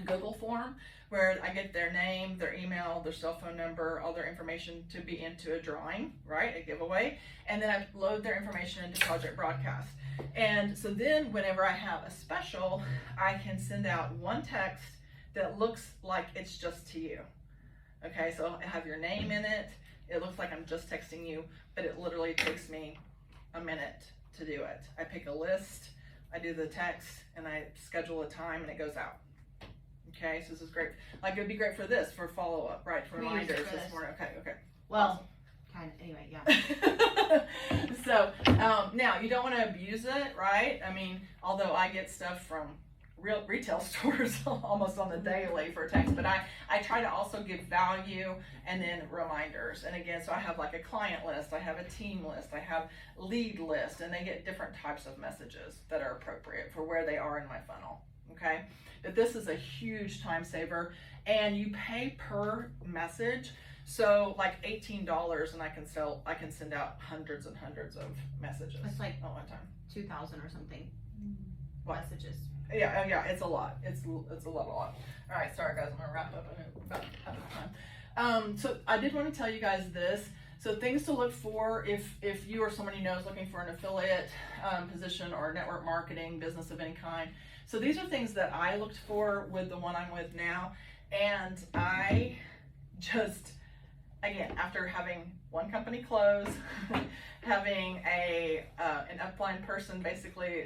Google form where I get their name, their email, their cell phone number, all their information to be into a drawing, right, a giveaway, and then I load their information into Project Broadcast. And so then whenever I have a special, I can send out one text that looks like it's just to you. Okay, so I have your name in it. It looks like I'm just texting you, but it literally takes me a minute to do it. I pick a list, I do the text, and I schedule a time, and it goes out. Okay, so this is great. Like it would be great for this, for follow-up, right? For We use reminders it for this this. morning. Okay. Well, kind of. Anyway, yeah. So now you don't want to abuse it, right? I mean, although I get stuff from real retail stores almost on the daily for text, but I try to also give value and then reminders. And again, so I have like a client list, I have a team list, I have lead list, and they get different types of messages that are appropriate for where they are in my funnel. Okay, but this is a huge time saver, and you pay per message. So like $18, and I can send out hundreds and hundreds of messages. It's like at one time. 2,000 or something. What? Messages. Yeah, it's a lot. It's a lot. All right, sorry guys, I'm gonna wrap up in about out of time. So I did want to tell you guys this. So things to look for if you or someone you know is looking for an affiliate position or network marketing business of any kind. So these are things that I looked for with the one I'm with now, and I just, again, after having one company close, having an upline person basically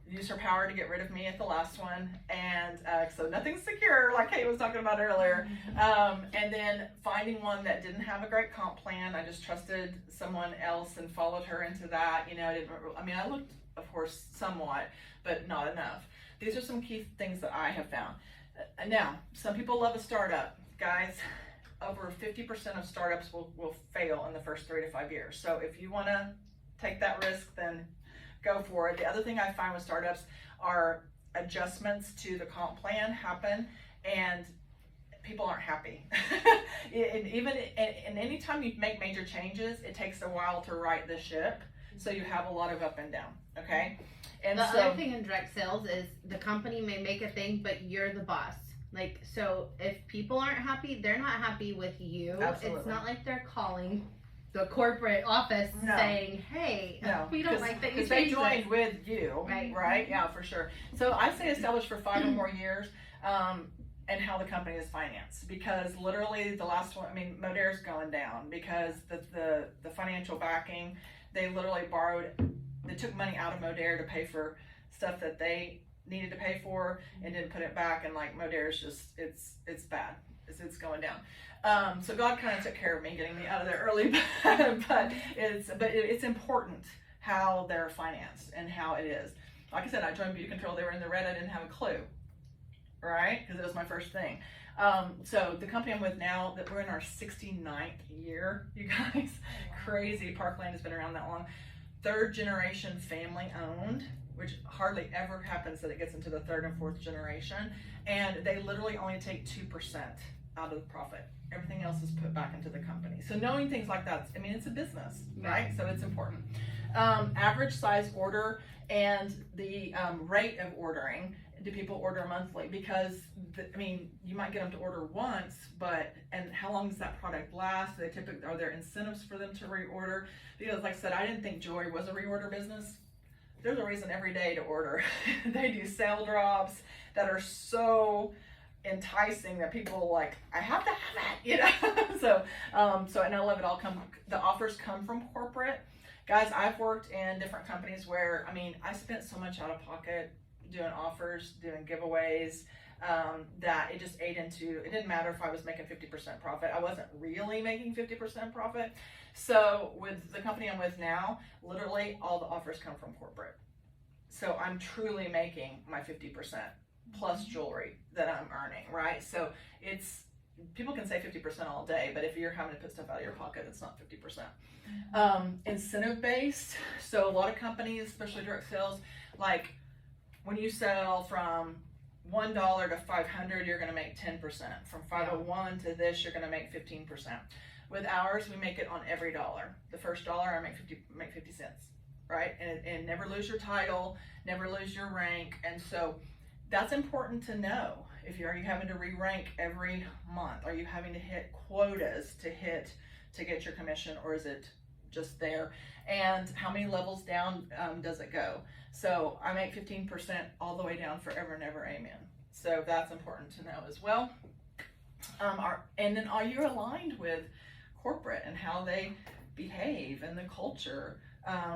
use her power to get rid of me at the last one, and so nothing's secure like Kate was talking about earlier, and then finding one that didn't have a great comp plan. I just trusted someone else and followed her into that. I looked, of course, somewhat, but not enough. These are some key things that I have found. Now, some people love a startup. Guys, over 50% of startups will fail in the first 3 to 5 years. So if you want to take that risk, then go for it. The other thing I find with startups are adjustments to the comp plan happen, and people aren't happy. And even and anytime you make major changes, it takes a while to right the ship. So you have a lot of up and down. Okay. And the so, other thing in direct sales is the company may make a thing, but you're the boss. Like, so if people aren't happy, they're not happy with you. Absolutely. It's not like they're calling the corporate office No. saying, hey, we don't like that you because they changed joined it. with you, Right. Yeah, for sure. So I say establish for 5 or more years, and how the company is financed, because literally the last one, I mean, Modaire's going down because the financial backing, they literally they took money out of Modaire to pay for stuff that they needed to pay for and didn't put it back, and like Modaire's just it's bad. It's going down. So God kind of took care of me, getting me out of there early, but it's important how they're financed and how it is. Like I said, I joined Beauty Control. They were in the red. I didn't have a clue, right? Because it was my first thing. So the company I'm with now, that we're in our 69th year, you guys, crazy. Parkland has been around that long. 3rd generation family owned, which hardly ever happens that it gets into the 3rd and 4th generation. And they literally only take 2% out of the profit. Everything else is put back into the company. So knowing things like that, I mean, it's a business, right? So it's important. Average size order and the rate of ordering. Do people order monthly? Because I mean, you might get them to order once, and how long does that product last? Are there incentives for them to reorder? Because like I said, I didn't think jewelry was a reorder business. There's a reason every day to order. They do sale drops that are so enticing that people like, I have to have it, so and I love it all. The offers come from corporate. Guys, I've worked in different companies where, I mean, I spent so much out of pocket doing offers, doing giveaways, that it just ate into, it didn't matter if I was making 50% profit. I wasn't really making 50% profit. So with the company I'm with now, literally all the offers come from corporate. So I'm truly making my 50% plus jewelry that I'm earning, right? So people can say 50% all day, but if you're having to put stuff out of your pocket, it's not 50%. Incentive based. So a lot of companies, especially direct sales, like when you sell from $1 to 500, you're going to make 10%. From 501 to this, you're going to make 15%. With ours, we make it on every dollar. The first dollar, I make 50 cents, right? And never lose your title, never lose your rank. And so that's important to know. Are you having to re-rank every month? Are you having to hit quotas to get your commission, or is it just there? And how many levels down does it go? So I make 15% all the way down forever and ever, amen. So that's important to know as well. And then are you aligned with corporate and how they behave and the culture?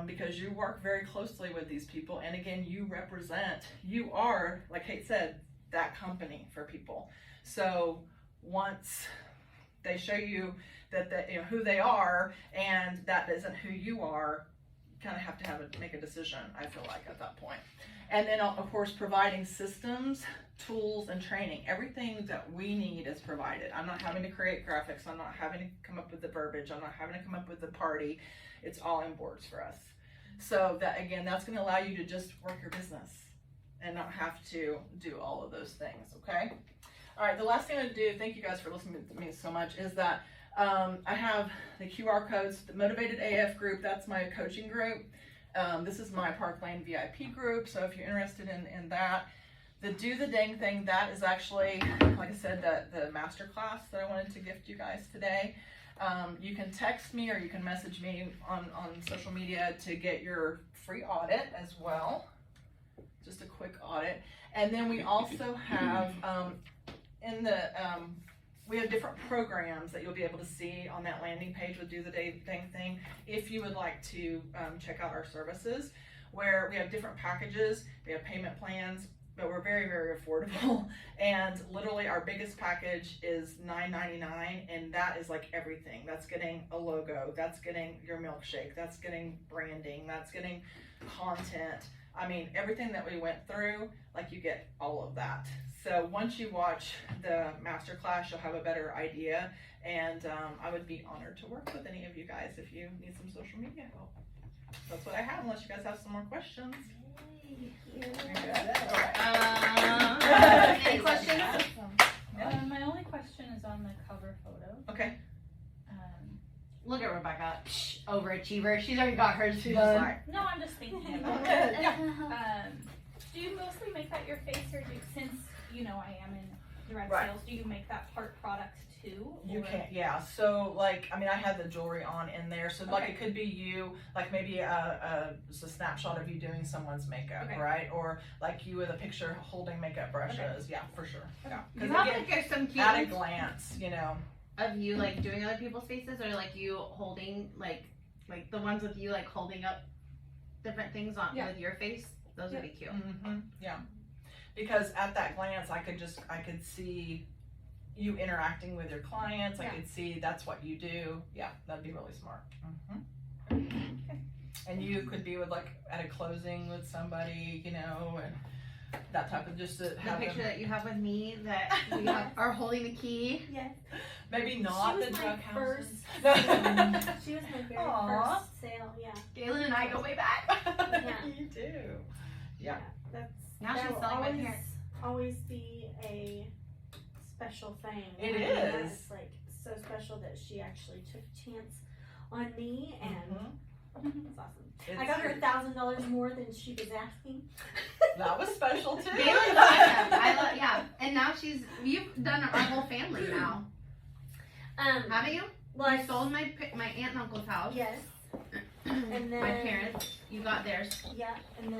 Because you work very closely with these people, and again, you are, like Kate said, that company for people. So once they show you that who they are, and that isn't who you are, you kind of have to make a decision, I feel like, at that point. And then of course, providing systems, tools, and training. Everything that we need is provided. I'm not having to create graphics. I'm not having to come up with the verbiage. I'm not having to come up with the party. It's all in boards for us. So that, again, that's going to allow you to just work your business and not have to do all of those things, okay? All right, the last thing I'm going to do, thank you guys for listening to me so much, is that I have the QR codes, the Motivated AF group, that's my coaching group. This is my Parkland VIP group, so if you're interested in that. The Do the Dang Thing, that is actually, like I said, the master class that I wanted to gift you guys today. You can text me or you can message me on social media to get your free audit as well. Just a quick audit. And then we also have we have different programs that you'll be able to see on that landing page with Do the Dang Thing if you would like to check out our services, where we have different packages. We have payment plans, but we're very, very affordable. And literally our biggest package is $9.99, and that is like everything. That's getting a logo, that's getting your milkshake, that's getting branding, that's getting content, I mean, everything that we went through, like you get all of that. So once you watch the masterclass, you'll have a better idea. And I would be honored to work with any of you guys if you need some social media help. That's what I have, unless you guys have some more questions. Any questions? My only question is on the cover photo. Okay. Look at Rebecca, overachiever. She's already got hers She's done. like, No, I'm just thinking about it. yeah. Do you mostly make that your face, or since you know I am in direct Right. sales, do you make that part product too? You or- can't, yeah. So like, I mean, I had the jewelry on in there, so like Okay. it could be you, like maybe just a snapshot of you doing someone's makeup, Okay. right? Or like you with a picture holding makeup brushes. Okay. Yeah, for sure. Yeah. You 'Cause have again, like there's some cute at a ones glance, you know. of you like doing other people's faces, or like you holding like the ones with you like holding up different things on Yeah. with your face. Those would be cute. Mm-hmm. Yeah. Because at that glance, I could see you interacting with your clients. I Yeah. could see that's what you do. Yeah, that'd be really smart. Mm-hmm. And you could be with like at a closing with somebody, you know, and that type of just to The have picture them, that you have with me that we are holding the key. Yes. maybe not She the was my drug houses. She was my very Aw. first sale, yeah. Galen and I go way back. You do. Yeah. That's Now that she's will selling my always, parents. always be a special thing. It I mean, is. It's like so special that she actually took a chance on me, and Mhm. it's awesome. It's- I got her $1,000 more than she was asking. That was special too. Galen's awesome. I love, yeah. And now you've done our whole family now. Haven't you? Well, You sold my aunt and uncle's house. Yes. And then My parents. You got theirs. Yeah, and then